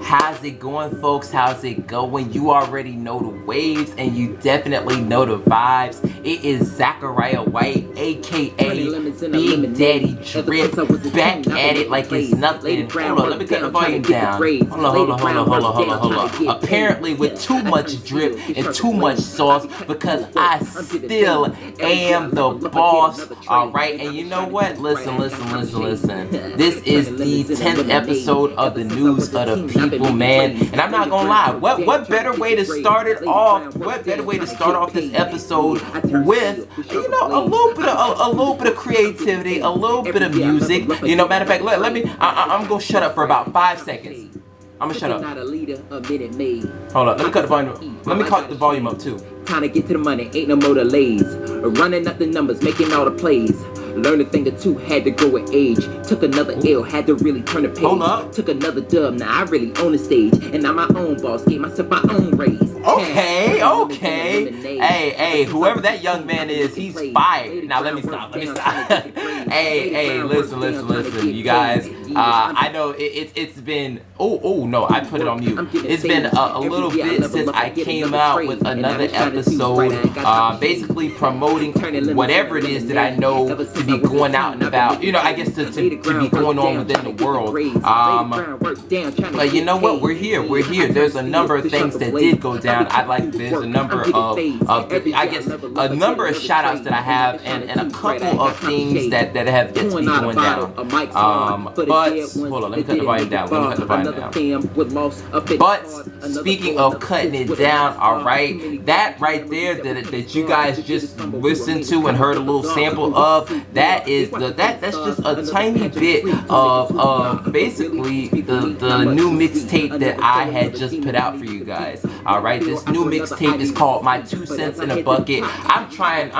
How's it going, folks? How's it going? You already know the waves and you definitely know the vibes. It is Zachariah White, a.k.a. Big Daddy Drip, back at it like it's nothing. Hold on, let me cut the volume down. Hold on. Apparently with too much drip and too much sauce, because I still am the boss. Alright, and you know what? Listen. This is the 10th episode of the News of the People, man. And I'm not gonna lie, what better way to start it off? What better way to start off this episode with, you know, a little bit of creativity, a little bit of music. You know, matter of fact, I'm gonna shut up for about 5 seconds. I'm gonna shut up. Hold up, let me cut the volume. Let me cut the volume up too. Time to get to the money, ain't no more delays. Running up the numbers, making all the plays. Learned a thing or two, had to grow with age. Took another L, had to really turn the page. Hold up. Took another dub, now I really own the stage. And I'm my own boss, gave myself my own raise. Okay. Hey, whoever that young man is, he's fired. Now let me stop. Hey, listen, you guys. I know it's been, no, I put it on mute. It's been a little bit since I came out with another episode, basically promoting whatever it is that I know to be going out and about, you know, I guess to be going on within the world. But you know what, we're here. There's a number of things that did go down. There's a number of I guess a number of shout outs that I have, and a couple of things that have yet to be going down. But hold on, let me cut the volume down. But speaking of cutting it down, alright, that right there that you guys just listened to and heard a little sample of, that's just a tiny bit of basically the new mixtape that I had just put out for you guys. Alright, this new mixtape is called My 2 Cents in a Bucket. I'm trying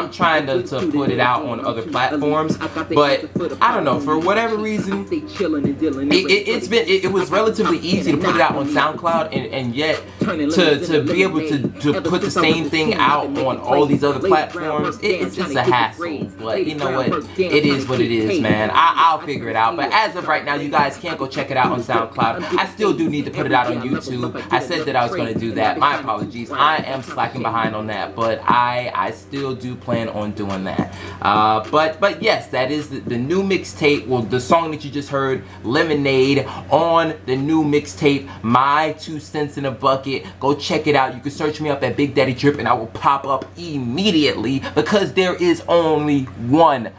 to put it out on other platforms, but I don't know, for whatever reason, it was relatively easy to put it out on SoundCloud, and yet to be able to put the same thing out on all these other platforms, it's just a hassle. But you know what, it is what it is, man. I'll figure it out. But as of right now, you guys can't go check it out on SoundCloud. I still do need to put it out on YouTube. I said that I was going to do that. My apologies. I am slacking behind on that, but I still do plan on doing that. But yes, that is the new mixtape. Well, the song that you just heard, Lemonade, on the new mixtape, My 2 Cents in a Bucket. Go check it out. You can search me up at Big Daddy Drip and I will pop up immediately, because there is only one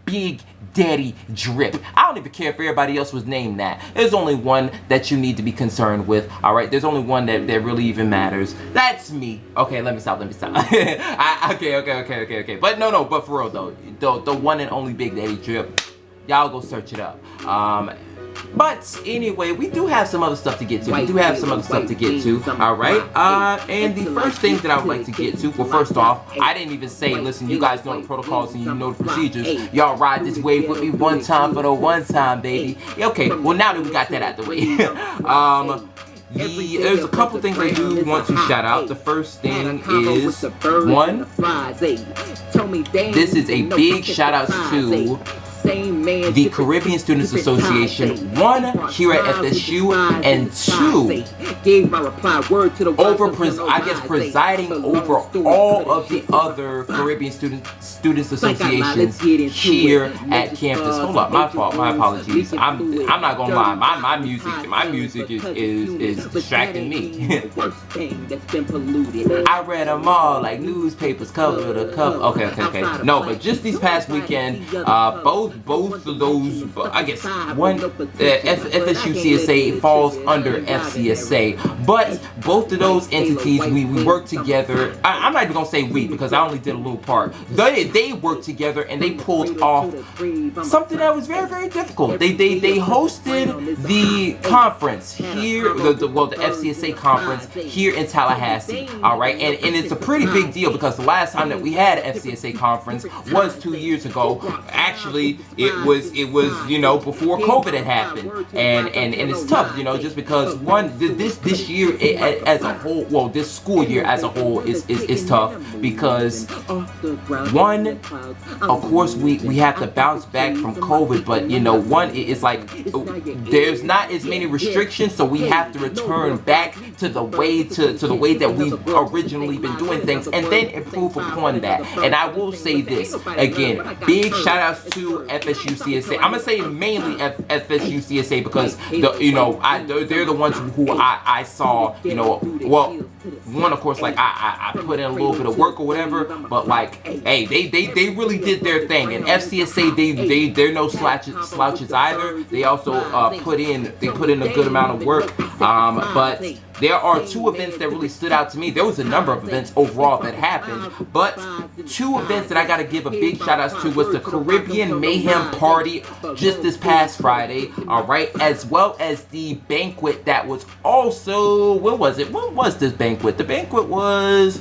Big Daddy Drip. I don't even care if everybody else was named that. There's only one that you need to be concerned with. Alright, there's only one that really even matters. That's me. Okay, let me stop. Okay. But no, but for real though, the one and only Big Daddy Drip. Y'all go search it up. But anyway, we do have some other stuff to get to. Alright? And the first thing that I would like to get to, well, first off, I didn't even say, listen, you guys know the protocols and you know the procedures. Y'all ride this wave with me one time for the one time, baby. Okay, well, now that we got that out the way, there's a couple things I do want to shout out. The first thing is, one, this is a big shout out to the Caribbean Students Association, one, here at FSU, and two, presiding over all of the other Caribbean Students Associations here at campus. Hold up, my fault, my apologies. I'm not gonna lie, my music is distracting me. I read them all like newspapers, cover to cover. Okay. No, but just this past weekend, both of those, I guess, one, FSU CSA falls under FCSA, but both of those entities, we work together. I'm not even gonna say we, because I only did a little part. They worked together and they pulled off something that was very, very difficult. They hosted the conference here, the FCSA conference here in Tallahassee. All right, and it's a pretty big deal, because the last time that we had an FCSA conference was 2 years ago. Actually, it was you know, before COVID had happened, and it's tough, you know, just because one, this year as a whole, well, this school year as a whole is tough because one, of course we have to bounce back from COVID, but you know, one, it's like there's not as many restrictions, so we have to return back to the way that we've originally been doing things, and then improve upon that. And I will say this again, big shout outs to FSU CSA. I'm gonna say mainly FSU CSA because they're the ones who I saw, you know, well, one, of course, like I put in a little bit of work or whatever, but like, hey, they really did their thing. And FCSA, they're no slouches either. They also put in a good amount of work. But there are two events that really stood out to me. There was a number of events overall that happened, but two events that I gotta give a big shout out to was the Caribbean Mayhem Party just this past Friday, alright, as well as the banquet that was also, when was it? When was this banquet? The banquet was,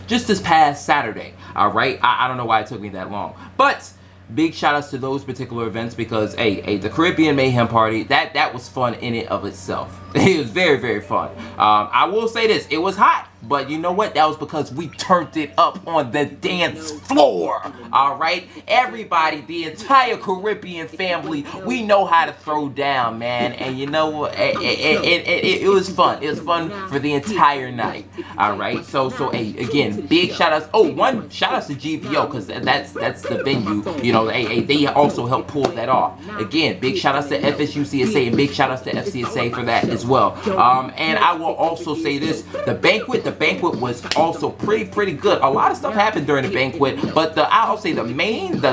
just this past Saturday, alright? I don't know why it took me that long, but big shout outs to those particular events because, hey, the Caribbean Mayhem Party, that was fun in and of itself. It was very, very fun. I will say this, it was hot, but you know what? That was because we turned it up on the dance floor. Alright? Everybody, the entire Caribbean family, we know how to throw down, man. And you know what? It was fun. It was fun for the entire night. Alright? So hey, again, big shout outs. Oh, one shout outs to GVO, because that's the venue. You know, hey, they also helped pull that off. Again, big shout outs to FSU CSA and big shout outs to FCSA for that as well. And I will also say this, the banquet was also pretty good. A lot of stuff happened during the banquet, but I'll say the main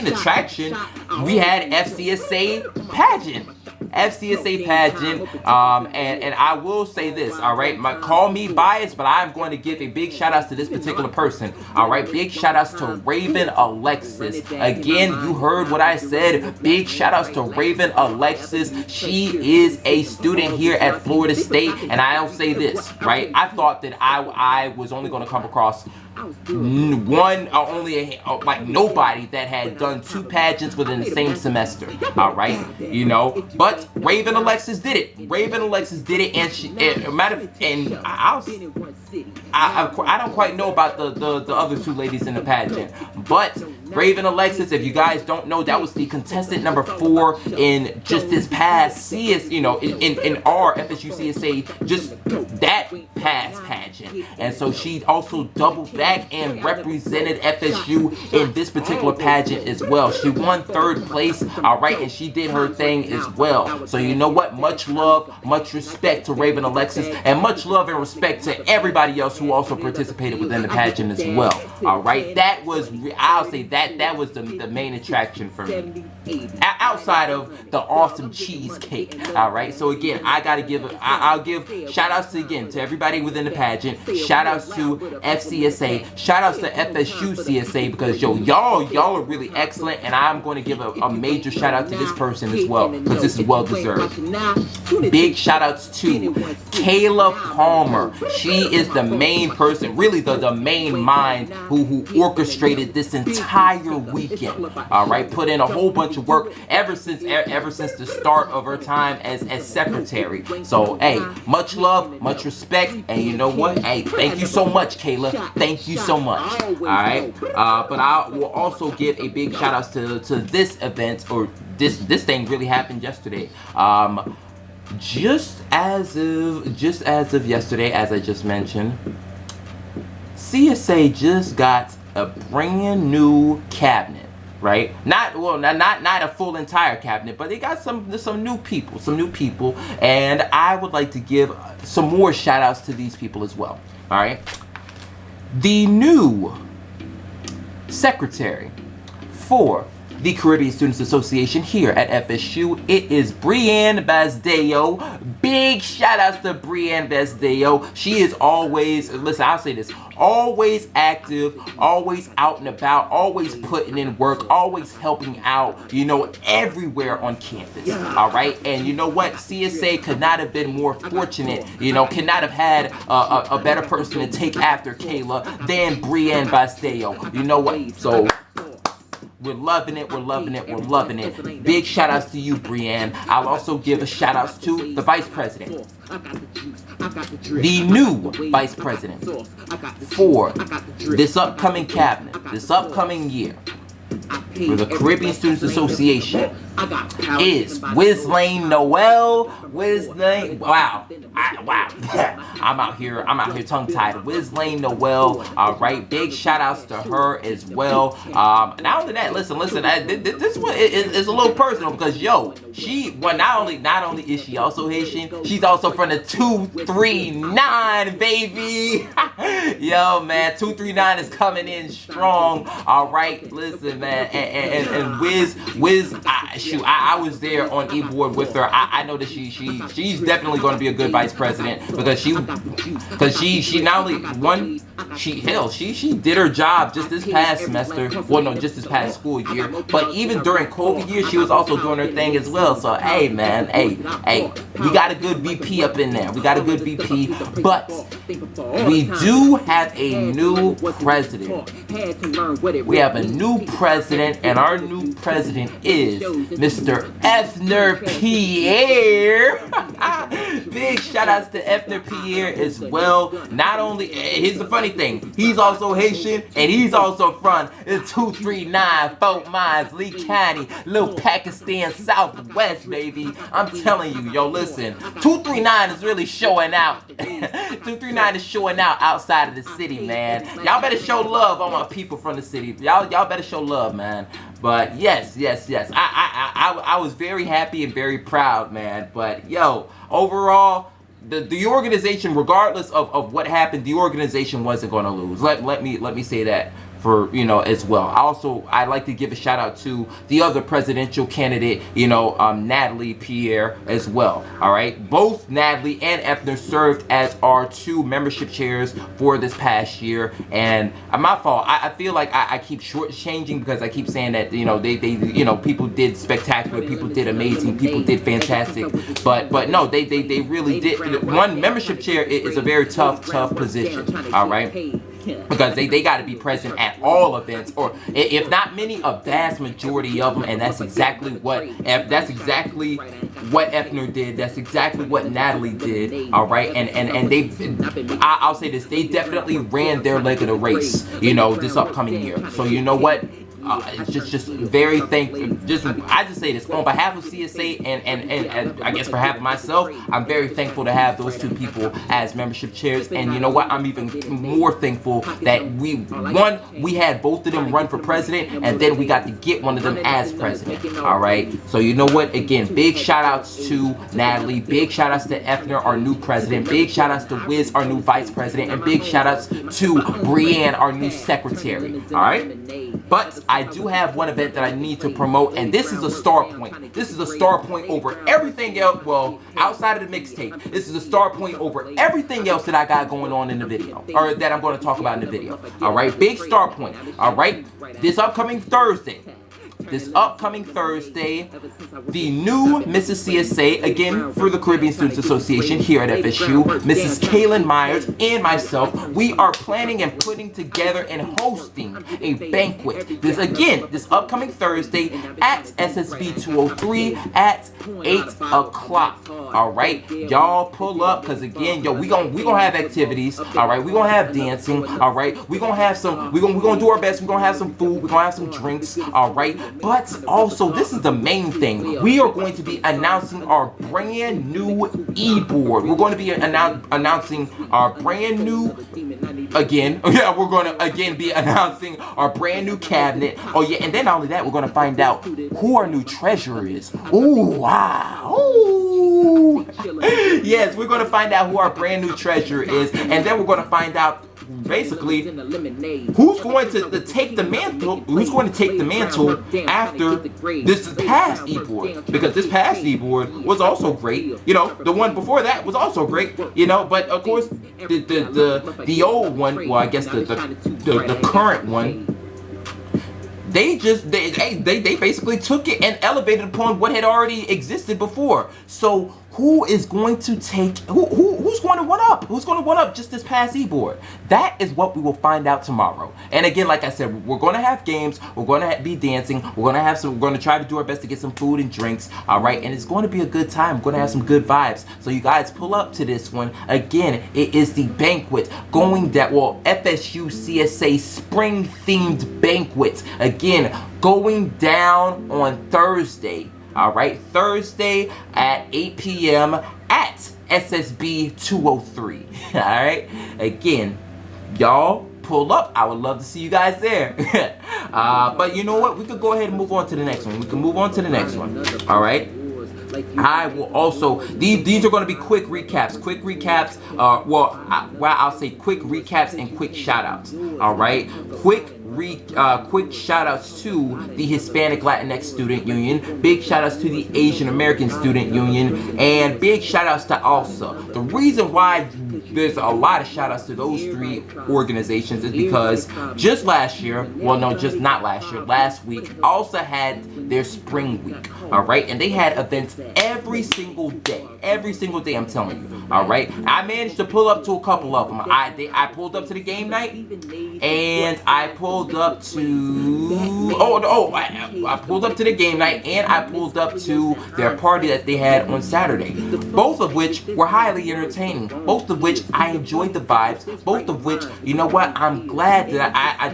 attraction, we had FCSA pageant. And I will say this, alright, call me biased, but I'm going to give a big shout outs to this particular person, alright, big shout outs to Raven Alexis. Again, you heard what I said, big shout outs to Raven Alexis. She is a student here at Florida State, and I'll say this, right, I thought that I was only going to come across one or only like nobody that had done two pageants within the same semester, all right, you know, but Raven Alexis did it. And I don't quite know about the other two ladies in the pageant, but Raven Alexis, if you guys don't know, that was the contestant number 4 in just this past CS, you know, in our FSU CSA, just that past pageant. And so she also doubled back and represented FSU in this particular pageant as well. She won 3rd place, alright, and she did her thing as well. So you know what? Much love, much respect to Raven Alexis, and much love and respect to everybody else who also participated within the pageant as well. Alright, that was, I'll say that was the main attraction for me. Outside of the awesome cheesecake. Alright, so again, I'll give shout outs to everybody within the pageant. Shout outs to FCSA. Shout outs to FSU CSA, because y'all are really excellent, and I'm going to give a major shout out to this person as well, because this is well deserved. Big shout outs to Kayla Palmer. She is the main person, really the main mind who orchestrated this entire weekend. Alright, put in a whole bunch of work ever since the start of her time as secretary. So hey, much love, much respect, and you know what? Hey, thank you so much, Kayla. Thank you so much. Alright, but I will also give a big shout out to this event, or this thing really happened yesterday. Just as of yesterday, as I just mentioned, CSA just got a brand new cabinet, right? Not a full entire cabinet, but they got some new people, and I would like to give some more shout outs to these people as well. All right, the new secretary for the Caribbean Students Association here at FSU, it is Brianne Basdeo. Big shout outs to Brianne Basdeo. She is always, listen, I'll say this, always active, always out and about, always putting in work, always helping out, you know, everywhere on campus. All right, and you know what? CSA could not have been more fortunate, you know, could not have had a better person to take after Kayla than Brianne Basdeo. You know what? So We're loving it. We're loving it. We're loving it. Big shout outs to you, Brianne. I'll also give a shout outs to the vice president, the new vice president for this upcoming cabinet, this upcoming year, for the Caribbean Students Association is Wizlane Noel. Wizlane, wow. I'm out here tongue-tied. Wizlane Noel, all right. Big shout-outs to her as well. Not only that, listen. This one is a little personal because she not only is she also Haitian, she's also from the 239, baby. Yo, man, 239 is coming in strong. All right, listen, man, and Wiz, I was there on e-board with her. I know that she's definitely going to be a good vice president because she not only won, she did her job just this past semester. Well, no, just this past school year. But even during COVID year, she was also doing her thing as well. So hey, man, hey, we got a good VP up in there. We got a good VP, but we do have a new president. We have a new president, and our new president is Mr. Ethner Pierre. Big shout outs to Ethner Pierre as well. Not only, here's the funny thing, he's also Haitian and he's also from the 239 Fort Myers, Lee County, little Pakistan Southwest, baby. I'm telling you, yo, listen, 239 is really showing out. 239 is showing out outside of the city, man. Y'all better show love on my people from the city. Y'all better show love, man. But yes. I was very happy and very proud, man. But yo, overall, the organization, regardless of what happened, the organization wasn't going to lose. Let me say that for as well. Also, I'd like to give a shout out to the other presidential candidate, Natalie Pierre as well. All right, both Natalie and Ethner served as our 2 membership chairs for this past year, and my fault. I feel like I keep shortchanging because I keep saying that they people did spectacular, people did amazing, people did fantastic, but no, they really did. One membership chair is a very tough position. All right. Because they got to be present at all events, or if not many, a vast majority of them, and that's exactly what Ethner did. That's exactly what Natalie did. All right, and I'll say this: they definitely ran their leg of the race, this upcoming year. So you know what? Just very thankful. I just say this on behalf of CSA and I guess for half of myself, I'm very thankful to have those 2 people as membership chairs. And you know what? I'm even more thankful that we had both of them run for president, and then we got to get one of them as president. All right. So you know what? Again, big shout outs to Natalie. Big shout outs to Ethner, our new president. Big shout outs to Wiz, our new vice president, and big shout outs to Brianne, our new secretary. All right. But I do have one event that I need to promote, and this is a star point. This is a star point over everything else. Well, outside of the mixtape, this is a star point over everything else that I got going on in the video, or that I'm going to talk about in the video. All right, big star point. All right, this upcoming Thursday, the new Mrs. CSA, again for the Caribbean Students Association here at FSU, Mrs. Kaylin Myers and myself, we are planning and putting together and hosting a banquet. This upcoming Thursday at SSB 203 at 8 o'clock. All right, y'all pull up, because again, we gonna have activities. All right, we gonna have dancing. All right, we gonna have some. We gonna do our best. We gonna have some food. We gonna have some drinks. All right. But also, this is the main thing. We are going to be announcing our brand new e-board. We're going to be announcing our brand new, we're going to again be announcing our brand new cabinet. Oh yeah, and then not only that, we're going to find out who our new treasurer is. Ooh, wow. Ooh. Yes, we're going to find out who our brand new treasurer is, and then we're going to find out basically who's going to take the mantle. Who's going to take the mantle after this past e-board? Because this past e-board was also great. The one before that was also great. But of course the old one, well, I guess the current one, they basically took it and elevated upon what had already existed before. So who is going to take, who's going to one up? Who's going to one up just this past e-board? That is what we will find out tomorrow. And again, like I said, we're going to have games, we're going to be dancing, we're going to try to do our best to get some food and drinks, all right? And it's going to be a good time. We're going to have some good vibes. So you guys pull up to this one. Again, it is the banquet going down, well, FSU CSA spring themed banquet. Again, going down on Thursday. All right, Thursday at 8 p.m. at SSB 203. All right, again, y'all pull up. I would love to see you guys there. But you know what? We could go ahead and move on to the next one. We can move on to the next one. All right. I will also, these are going to be quick recaps. Quick recaps, I'll say quick recaps and quick shout outs. All right. Quick shout outs to the Hispanic Latinx Student Union, big shout outs to the Asian American Student Union, and big shout outs to ALSA. The reason why there's a lot of shout outs to those three organizations is because just last year, well no, just not last year, last week, ALSA had their spring week, all right, and they had events every single day, I'm telling you, all right. I managed to pull up to a couple of them. I pulled up to the game night, and I pulled up to, I pulled up to the game night, and I pulled up to their party that they had on Saturday, both of which were highly entertaining, both of which I enjoyed the vibes, both of which, you know what, I'm glad that I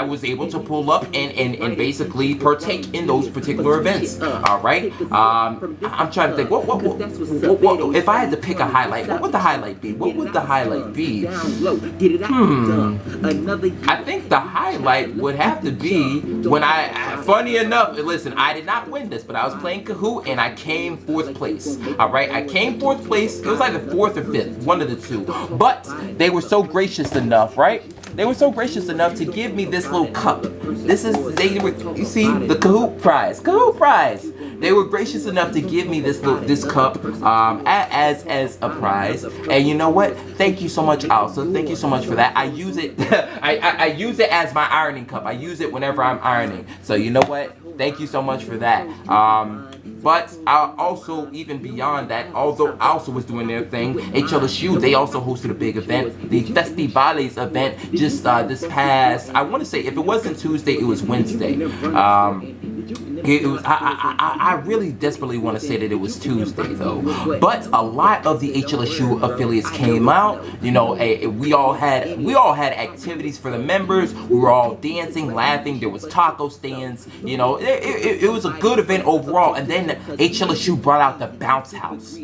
was able to pull up and basically partake in those particular events. All right, I'm trying to think, what if I had to pick a highlight, what would the highlight be? What would the highlight be? I think the highlight would have to be when funny enough, listen, I did not win this, but I was playing Kahoot and I came 4th place. All right, I came 4th place. It was like the 4th or 5th, one of the two. But they were so gracious enough, right? They were so gracious enough to give me this little cup. You see, the Kahoot prize. Kahoot prize. They were gracious enough to give me this cup as a prize. And you know what? Thank you so much, Alsa. Thank you so much for that. I use it. I use it as my ironing cup. I use it whenever I'm ironing. So you know what? Thank you so much for that. But also, even beyond that, although ALSA was doing their thing, HLSU, they also hosted a big event, the Festivales event, just this past, I want to say, if it wasn't Tuesday, it was Wednesday. I really desperately want to say that it was Tuesday though, but a lot of the HLSU affiliates came out. You know, we all had activities for the members. We were all dancing, laughing. There was taco stands. You know, it was a good event overall. And then HLSU brought out the bounce house.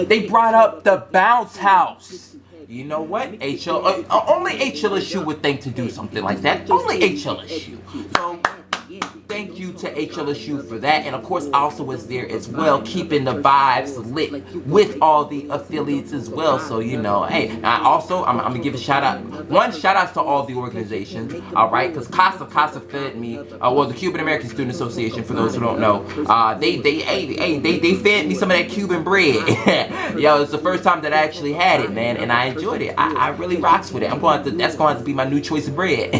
They brought up the bounce house. You know what? Only HLSU would think to do something like that. Only HLSU. So thank you to HLSU for that, and of course ALSA was there as well, keeping the vibes lit with all the affiliates as well. So you know, hey, I'm gonna give a shout out to all the organizations, all right? Because CASA fed me, the Cuban American Student Association, for those who don't know, they fed me some of that Cuban bread. Yo, it's the first time that I actually had it, man, and I enjoyed it. I really rocks with it. That's going to be my new choice of bread.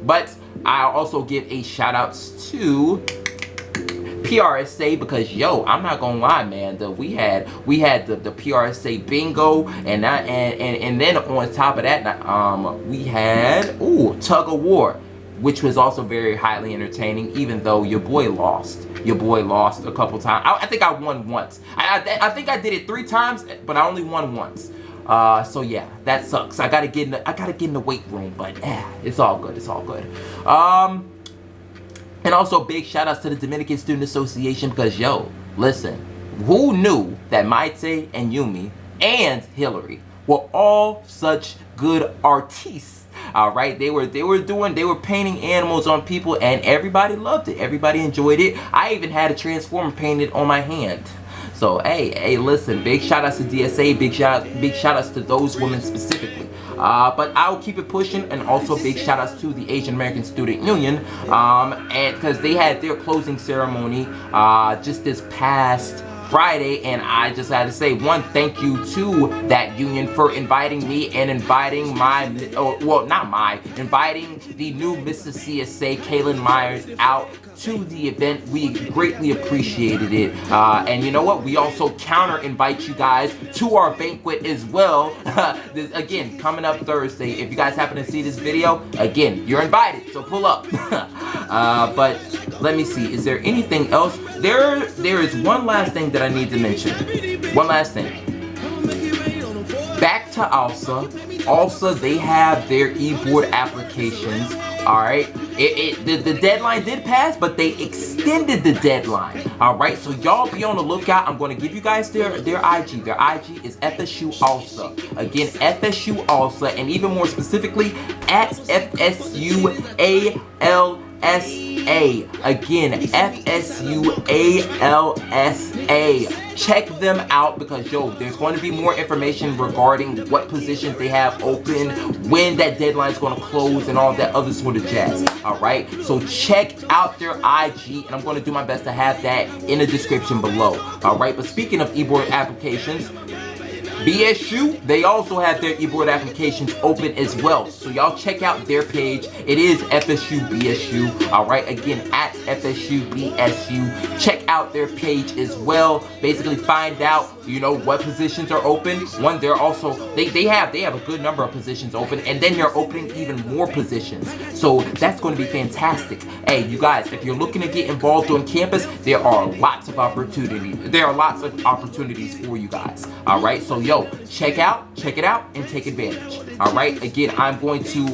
But I'll also give a shout out to PRSA because yo, I'm not gonna lie, man. We had the PRSA bingo, and then on top of that, we had tug of war, which was also very highly entertaining. Even though your boy lost a couple times. I think I won once. I think I did it 3 times, but I only won once. So yeah, that sucks. I gotta get in the weight room, but it's all good. It's all good. And also big shout outs to the Dominican Student Association because yo, listen, who knew that Maite and Yumi and Hillary were all such good artists? All right, they were painting animals on people, and everybody loved it. Everybody enjoyed it. I even had a transformer painted on my hand. So hey, listen, big shout outs to DSA, big shout outs to those women specifically. But I'll keep it pushing, and also big shout outs to the Asian American Student Union, and because they had their closing ceremony just this past Friday, and I just had to say, one, thank you to that union for inviting me and inviting inviting the new Mrs. CSA, Kaylin Myers, out to the event. We greatly appreciated it, and you know what, we also counter invite you guys to our banquet as well. This, again, coming up Thursday. If you guys happen to see this video, again, you're invited, so pull up. But let me see, is there anything else? There is one last thing that I need to mention. One last thing. Back to ALSA. ALSA, they have their e-board applications. Alright, the deadline did pass, but they extended the deadline. Alright, so y'all be on the lookout. I'm going to give you guys their IG. Their IG is FSU ALSA. Again, FSU ALSA, and even more specifically, at FSU ALSA. Again, FSU ALSA. Check them out because, yo, there's going to be more information regarding what positions they have open, when that deadline is going to close, and all that other sort of jazz. Alright, so check out their IG, and I'm going to do my best to have that in the description below. Alright, but speaking of e-board applications, BSU, they also have their e-board applications open as well. So y'all check out their page. It is FSU BSU. Alright, again, at FSU BSU. Check out their page as well. Basically find out, you know, what positions are open. One, they're also, they have a good number of positions open, and then they're opening even more positions. So that's going to be fantastic. Hey, you guys, if you're looking to get involved on campus, there are lots of opportunities. There are lots of opportunities for you guys. Alright, so yo, check it out, and take advantage. Alright, again, I'm going to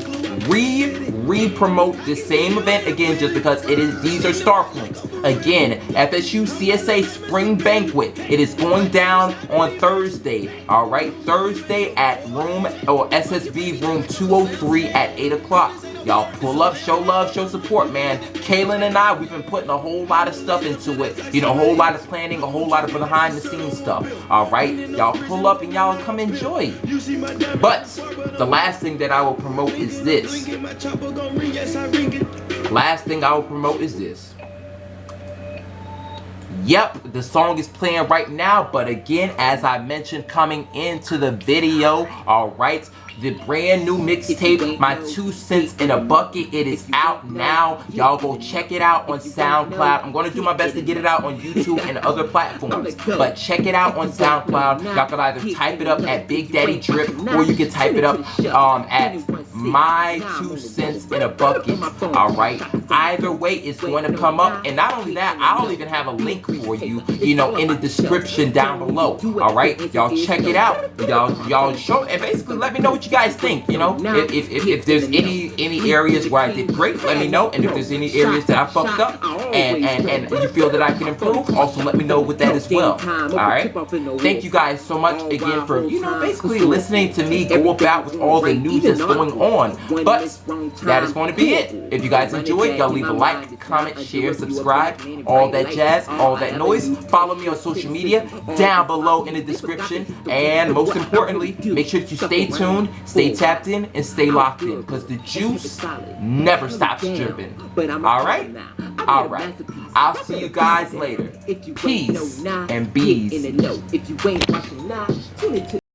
re-promote this same event again, just because these are star points. Again, FSU CSA Spring Banquet. It is going down on Thursday. Alright, Thursday at SSB room 203 at 8 o'clock. Y'all pull up, show love, show support, man. Kaylin and I, we've been putting a whole lot of stuff into it. You know, a whole lot of planning, a whole lot of behind the scenes stuff. Alright, y'all pull up and y'all come enjoy. But the last thing that I will promote is this. Last thing I will promote is this. Yep, the song is playing right now, but again, as I mentioned coming into the video, alright, the brand new mixtape, My 2 Cents in a Bucket, it is out now. Y'all go check it out on SoundCloud. I'm going to do my best to get it out on YouTube and other platforms, but check it out on SoundCloud. Y'all can either type it up at Big Daddy Drip, or you can type it up at My 2 Cents in a Bucket. Alright, either way, it's going to come up, and not only that, I'll even have a link for you, you know, in the description down below. Alright, y'all check it out. Y'all show, and basically let me know what you guys think. You know, if there's any areas where I did great, let me know, and if there's any areas that I fucked up and you feel that I can improve, also let me know with that as well. Alright, thank you guys so much again for, you know, basically listening to me go about with all the news that's going on. But that is going to be it. If you guys enjoyed, y'all leave a like, comment, share, subscribe, all that jazz, all that noise. Follow me on social media down below in the description, and most importantly, make sure that you stay tuned, stay tapped in, and stay locked in, because the juice never stops dripping. Alright? Alright. I'll see you guys later. Peace and bees.